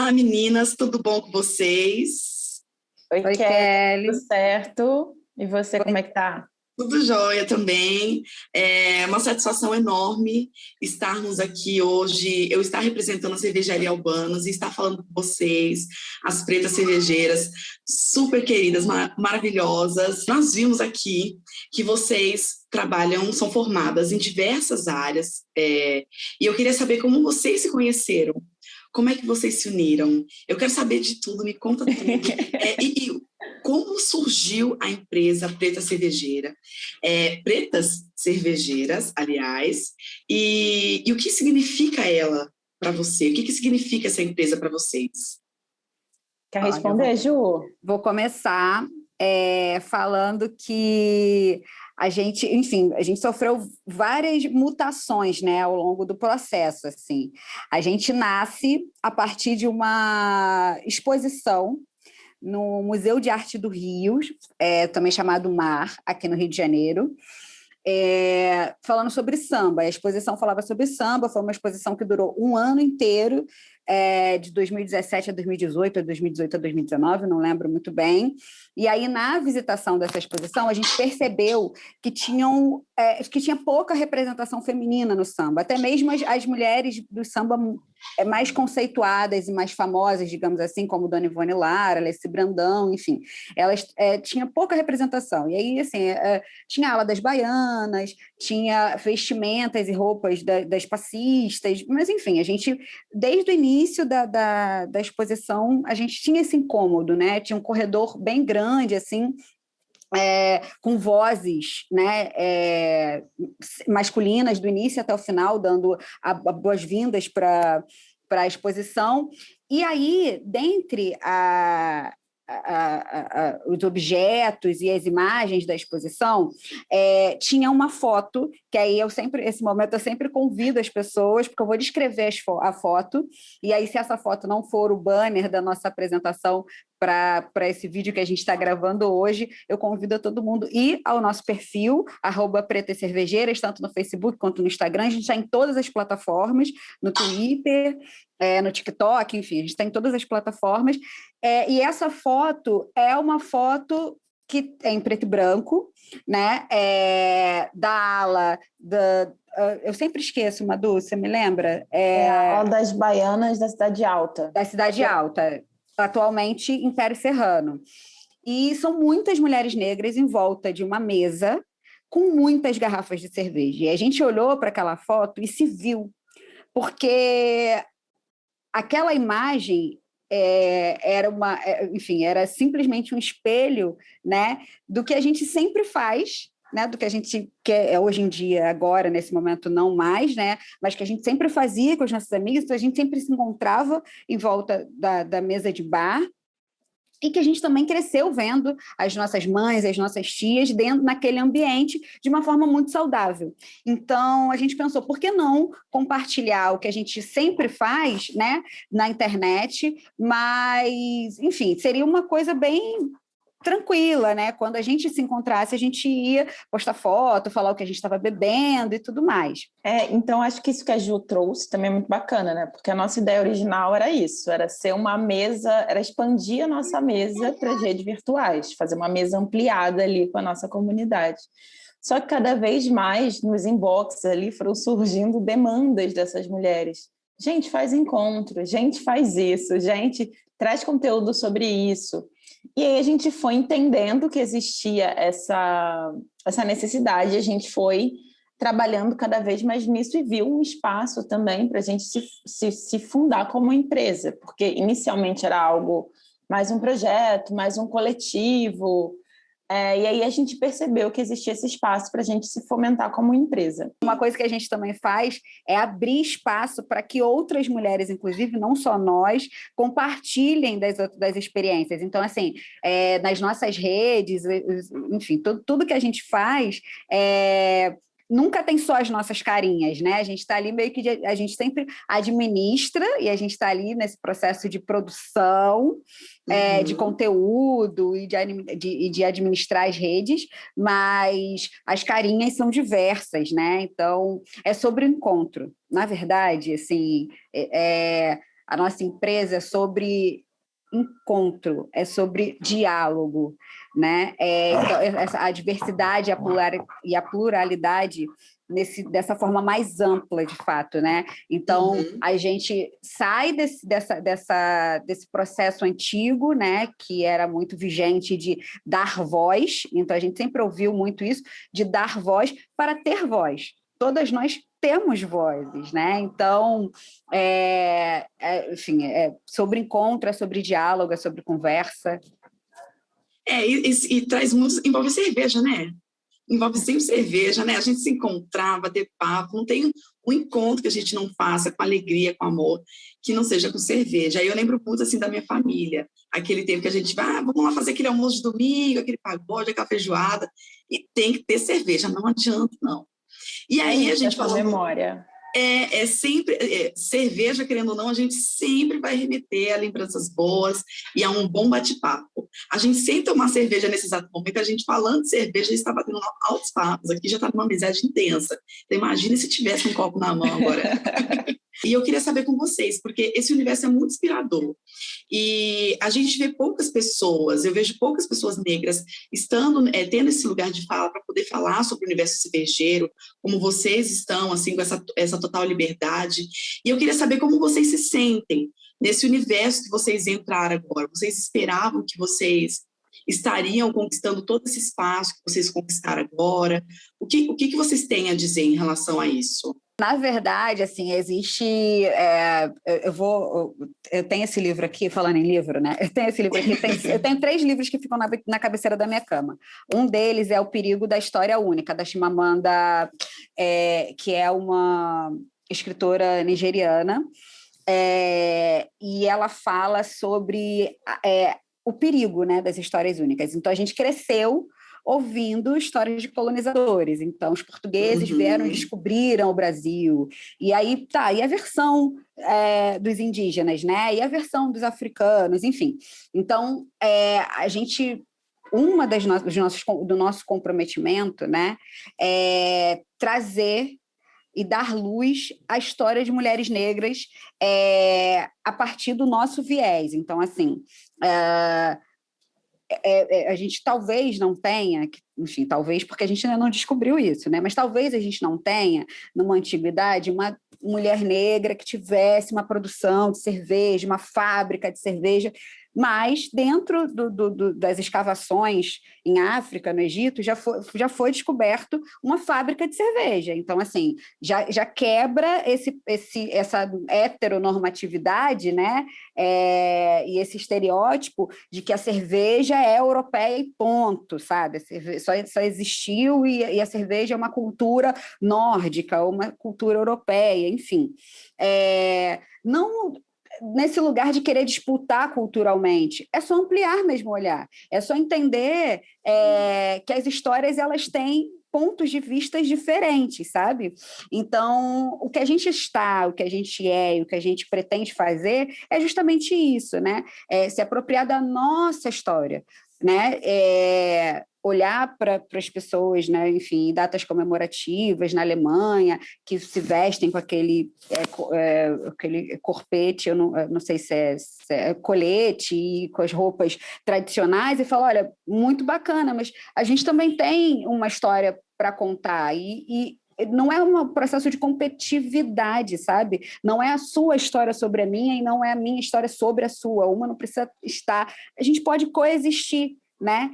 Olá, meninas, tudo bom com vocês? Oi, Kelly. tudo certo? E você, como é que tá? Tudo jóia também. É uma satisfação enorme estarmos aqui hoje. Eu estar representando a Cervejaria Albanos e estar falando com vocês, as pretas cervejeiras, super queridas, maravilhosas. Nós vimos aqui que vocês trabalham, são formadas em diversas áreas, e eu queria saber como vocês se conheceram. Como é que vocês se uniram? Eu quero saber de tudo, me conta tudo. E como surgiu a empresa Preta Cervejeira? Pretas Cervejeiras, aliás, e o que significa ela para você? O que significa essa empresa para vocês? Quer responder, Ju? Vou começar falando que a gente sofreu várias mutações, né, ao longo do processo, assim. A gente nasce a partir de uma exposição no Museu de Arte do Rio, também chamado MAR, aqui no Rio de Janeiro, falando sobre samba. A exposição falava sobre samba, foi uma exposição que durou um ano inteiro, de 2017 a 2018, ou 2018 a 2019, não lembro muito bem. E aí, na visitação dessa exposição, a gente percebeu que tinha pouca representação feminina no samba, até mesmo as mulheres do samba mais conceituadas e mais famosas, digamos assim, como Dona Ivone Lara, Alessi Brandão, enfim, elas tinham pouca representação. E aí, assim, tinha a ala das baianas, tinha vestimentas e roupas das passistas, mas, enfim, a gente, desde o início da exposição, a gente tinha esse incômodo, né? Tinha um corredor bem grande, assim, com vozes, né, masculinas do início até o final, dando boas-vindas para a exposição. E aí, dentre os objetos e as imagens da exposição, tinha uma foto, que aí esse momento eu sempre convido as pessoas, porque eu vou descrever a foto, e aí se essa foto não for o banner da nossa apresentação para esse vídeo que a gente está gravando hoje, eu convido a todo mundo a ir ao nosso perfil, @pretacervejeiras, tanto no Facebook quanto no Instagram. A gente está em todas as plataformas, no Twitter, no TikTok, enfim, a gente está em todas as plataformas. E essa foto é uma foto que é em preto e branco, né? Da ala eu sempre esqueço, Madu, você me lembra? A ala das baianas da Cidade Alta. Da Cidade Alta, atualmente Império Serrano. E são muitas mulheres negras em volta de uma mesa com muitas garrafas de cerveja. E a gente olhou para aquela foto e se viu, porque aquela imagem era simplesmente um espelho, né, do que a gente sempre faz, né, do que a gente quer hoje em dia, agora, nesse momento, não mais, né, mas que a gente sempre fazia com os nossos amigos, então a gente sempre se encontrava em volta da mesa de bar, e que a gente também cresceu vendo as nossas mães, as nossas tias naquele ambiente de uma forma muito saudável. Então, a gente pensou, por que não compartilhar o que a gente sempre faz, né, na internet, mas, enfim, seria uma coisa bem tranquila, né? Quando a gente se encontrasse, a gente ia postar foto, falar o que a gente estava bebendo e tudo mais. Então acho que isso que a Ju trouxe também é muito bacana, né? Porque a nossa ideia original era isso, era ser uma mesa, era expandir a nossa mesa para as redes virtuais, fazer uma mesa ampliada ali com a nossa comunidade. Só que cada vez mais nos inboxes ali foram surgindo demandas dessas mulheres. Gente, faz encontro, gente, faz isso, gente, traz conteúdo sobre isso. E aí a gente foi entendendo que existia essa necessidade, a gente foi trabalhando cada vez mais nisso e viu um espaço também para a gente se fundar como empresa, porque inicialmente era algo mais um projeto, mais um coletivo, e aí a gente percebeu que existia esse espaço para a gente se fomentar como empresa. Uma coisa que a gente também faz é abrir espaço para que outras mulheres, inclusive, não só nós, compartilhem das experiências. Então, assim, nas nossas redes, enfim, tudo que a gente faz nunca tem só as nossas carinhas, né? A gente está ali meio que a gente sempre administra e a gente está ali nesse processo de produção, de conteúdo e de administrar as redes, mas as carinhas são diversas, né? Então, é sobre o encontro. Na verdade, assim, a nossa empresa é sobre encontro, é sobre diálogo, né? Então, a diversidade e a pluralidade dessa forma mais ampla, de fato, né? Então, a gente sai desse processo antigo, né? Que era muito vigente de dar voz, então a gente sempre ouviu muito isso, de dar voz para ter voz. Todas nós temos vozes, né? Então, enfim, é sobre encontro, é sobre diálogo, é sobre conversa. E traz muito, envolve cerveja, né? Envolve sempre cerveja, né? A gente se encontrar, bater papo, não tem um encontro que a gente não faça com alegria, com amor, que não seja com cerveja. Aí eu lembro muito, assim, da minha família, aquele tempo que a gente vai, vamos lá fazer aquele almoço de domingo, aquele pagode, aquela feijoada, e tem que ter cerveja, não adianta, não. E aí a gente falando... memória. Sempre, cerveja, querendo ou não, a gente sempre vai remeter a lembranças boas e a um bom bate-papo. A gente, sem tomar cerveja nesse exato momento, a gente falando de cerveja, já está batendo altos papos, aqui já está numa amizade intensa. Então, imagina se tivesse um copo na mão agora. E eu queria saber com vocês, porque esse universo é muito inspirador. E a gente vê poucas pessoas, eu vejo poucas pessoas negras tendo esse lugar de fala para poder falar sobre o universo cervejeiro, como vocês estão, assim, com essa total liberdade. E eu queria saber como vocês se sentem nesse universo que vocês entraram agora. Vocês esperavam que vocês estariam conquistando todo esse espaço que vocês conquistaram agora? O que vocês têm a dizer em relação a isso? Na verdade, assim, existe... eu tenho esse livro aqui, falando em livro, né? Eu tenho esse livro aqui, eu tenho 3 livros que ficam na cabeceira da minha cama. Um deles é O Perigo da História Única, da Chimamanda, que é uma escritora nigeriana, e ela fala sobre o perigo, né, das histórias únicas. Então, a gente cresceu ouvindo histórias de colonizadores. Então, os portugueses vieram e descobriram o Brasil. E aí, e a versão dos indígenas, né? E a versão dos africanos, enfim. Então, a gente... do nosso comprometimento, né, é trazer e dar luz à história de mulheres negras a partir do nosso viés. Então, assim... a gente talvez não tenha, enfim, talvez porque a gente ainda não descobriu isso, né? Mas talvez a gente não tenha, numa antiguidade, uma mulher negra que tivesse uma produção de cerveja, uma fábrica de cerveja, mas dentro das escavações em África, no Egito, já foi descoberto uma fábrica de cerveja. Então, assim, já quebra essa heteronormatividade, né? E esse estereótipo de que a cerveja é europeia e ponto, sabe? Só existiu e a cerveja é uma cultura nórdica, uma cultura europeia, enfim. Não... nesse lugar de querer disputar culturalmente, é só ampliar mesmo o olhar, é só entender que as histórias elas têm pontos de vista diferentes, sabe? Então, o que a gente está, o que a gente é e o que a gente pretende fazer é justamente isso, né? Se apropriar da nossa história, né? Olhar para as pessoas, né, enfim, em datas comemorativas na Alemanha, que se vestem com aquele corpete, eu não sei se é colete, e com as roupas tradicionais, e falar, olha, muito bacana, mas a gente também tem uma história para contar, e não é um processo de competitividade, sabe? Não é a sua história sobre a minha e não é a minha história sobre a sua. Uma não precisa estar... A gente pode coexistir, né?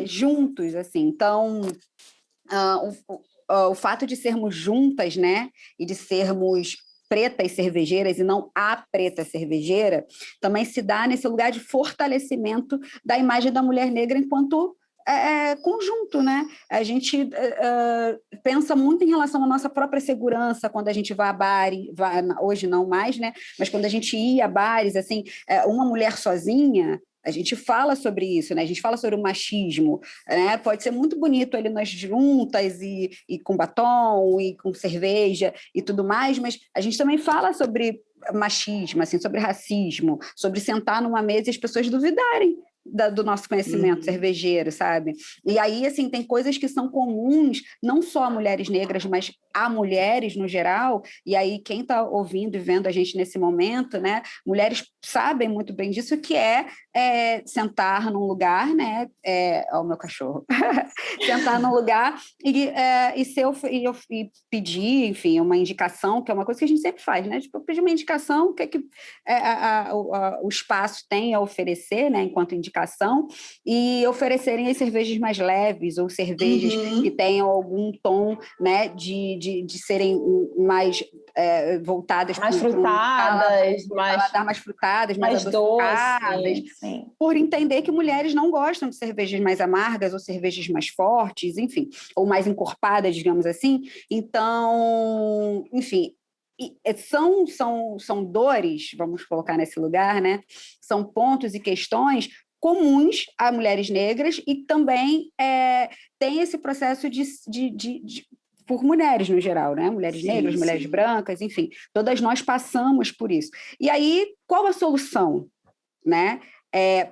Juntos, assim. Então, o fato de sermos juntas, né? E de sermos pretas cervejeiras e não a preta cervejeira, também se dá nesse lugar de fortalecimento da imagem da mulher negra enquanto conjunto, né? A gente pensa muito em relação à nossa própria segurança quando a gente vai a bares, hoje não mais, né? Mas quando a gente ia a bares, assim, uma mulher sozinha, a gente fala sobre isso, né? A gente fala sobre o machismo, né? Pode ser muito bonito ali nós juntas e com batom e com cerveja e tudo mais, mas a gente também fala sobre machismo, assim, sobre racismo, sobre sentar numa mesa e as pessoas duvidarem do nosso conhecimento cervejeiro, sabe? E aí, assim, tem coisas que são comuns, não só a mulheres negras, mas a mulheres no geral, e aí quem está ouvindo e vendo a gente nesse momento, né, mulheres sabem muito bem disso, que é sentar num lugar, né, ó, o meu cachorro, sentar num lugar e pedir, enfim, uma indicação, que é uma coisa que a gente sempre faz, né, tipo, pedir uma indicação, o que é que o espaço tem a oferecer, né, enquanto indicação, e oferecerem as cervejas mais leves, ou cervejas que tenham algum tom, né, de serem mais voltadas mais frutadas, mais frutadas, mais doces, por entender que mulheres não gostam de cervejas mais amargas ou cervejas mais fortes, enfim, ou mais encorpadas, digamos assim. Então, enfim, são dores, vamos colocar nesse lugar, né? São pontos e questões comuns a mulheres negras e também tem esse processo por mulheres no geral, né? Mulheres negras, mulheres brancas, enfim, todas nós passamos por isso. E aí, qual a solução, né?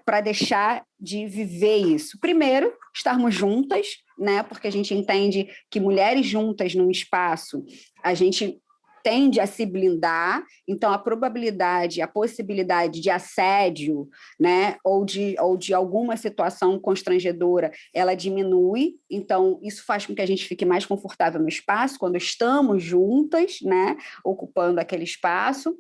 Para deixar de viver isso? Primeiro, estarmos juntas, né? Porque a gente entende que mulheres juntas num espaço, a gente tende a se blindar, então a probabilidade, a possibilidade de assédio, né, ou de alguma situação constrangedora, ela diminui, então isso faz com que a gente fique mais confortável no espaço, quando estamos juntas, né, ocupando aquele espaço,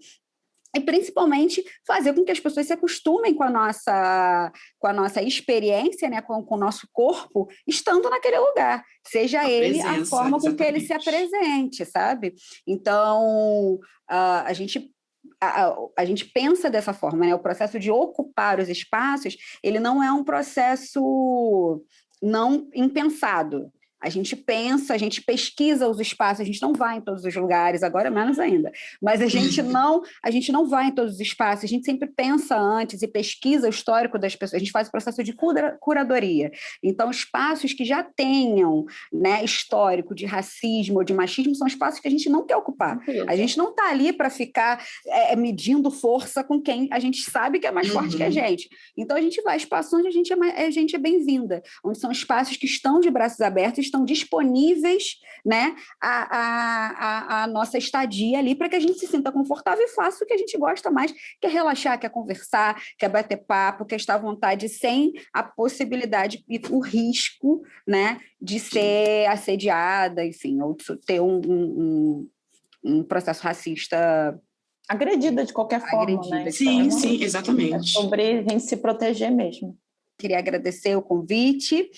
e principalmente fazer com que as pessoas se acostumem com a nossa experiência, né, com o nosso corpo, estando naquele lugar, seja ele a forma com que ele se apresente, sabe? Então, a gente pensa dessa forma, né? O processo de ocupar os espaços, ele não é um processo não impensado. A gente pensa, a gente pesquisa os espaços, a gente não vai em todos os lugares, agora menos ainda, mas a gente não vai em todos os espaços, a gente sempre pensa antes e pesquisa o histórico das pessoas, a gente faz o processo de curadoria. Então, espaços que já tenham, né, histórico de racismo ou de machismo são espaços que a gente não quer ocupar. A gente não está ali para ficar medindo força com quem a gente sabe que é mais forte que a gente. Então, a gente vai a espaços onde a gente é bem-vinda, onde são espaços que estão de braços abertos, estão disponíveis, né, a nossa estadia ali para que a gente se sinta confortável e faça o que a gente gosta mais, que é relaxar, que é conversar, que é bater papo, que é estar à vontade sem a possibilidade e o risco, né, de ser assediada, enfim, ou de ter um processo racista. Agredida de qualquer forma, né? Sim, sim, exatamente. É sobre a gente se proteger mesmo. Queria agradecer o convite,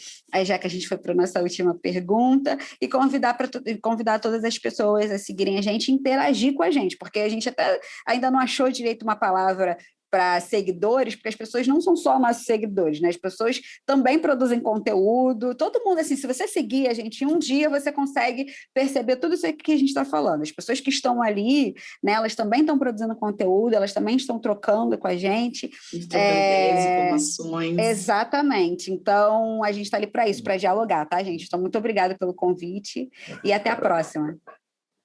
já que a gente foi para a nossa última pergunta, e convidar todas as pessoas a seguirem a gente e interagir com a gente, porque a gente até ainda não achou direito uma palavra para seguidores, porque as pessoas não são só nossos seguidores, né? As pessoas também produzem conteúdo, todo mundo, assim, se você seguir a gente um dia, você consegue perceber tudo isso que a gente está falando. As pessoas que estão ali, né, elas também estão produzindo conteúdo, elas também estão trocando com a gente. Trocando ideias, informações. Exatamente. Então, a gente está ali para isso, para dialogar, tá, gente? Então, muito obrigada pelo convite e até a próxima.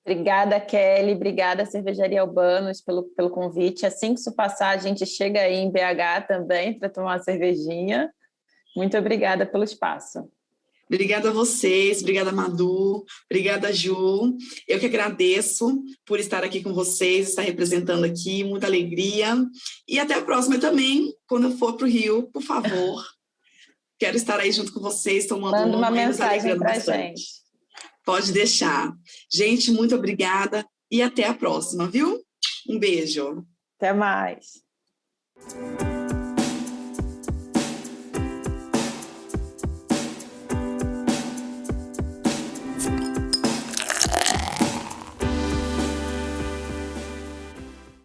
Obrigada, Kelly. Obrigada, Cervejaria Albanos, pelo convite. Assim que isso passar, a gente chega aí em BH também para tomar uma cervejinha. Muito obrigada pelo espaço. Obrigada a vocês, obrigada, Madu, obrigada, Ju. Eu que agradeço por estar aqui com vocês, estar representando aqui, muita alegria. E até a próxima também, quando eu for para o Rio, por favor. Quero estar aí junto com vocês, tomando Manda uma mensagem para a gente. Pode deixar. Gente, muito obrigada e até a próxima, viu? Um beijo. Até mais.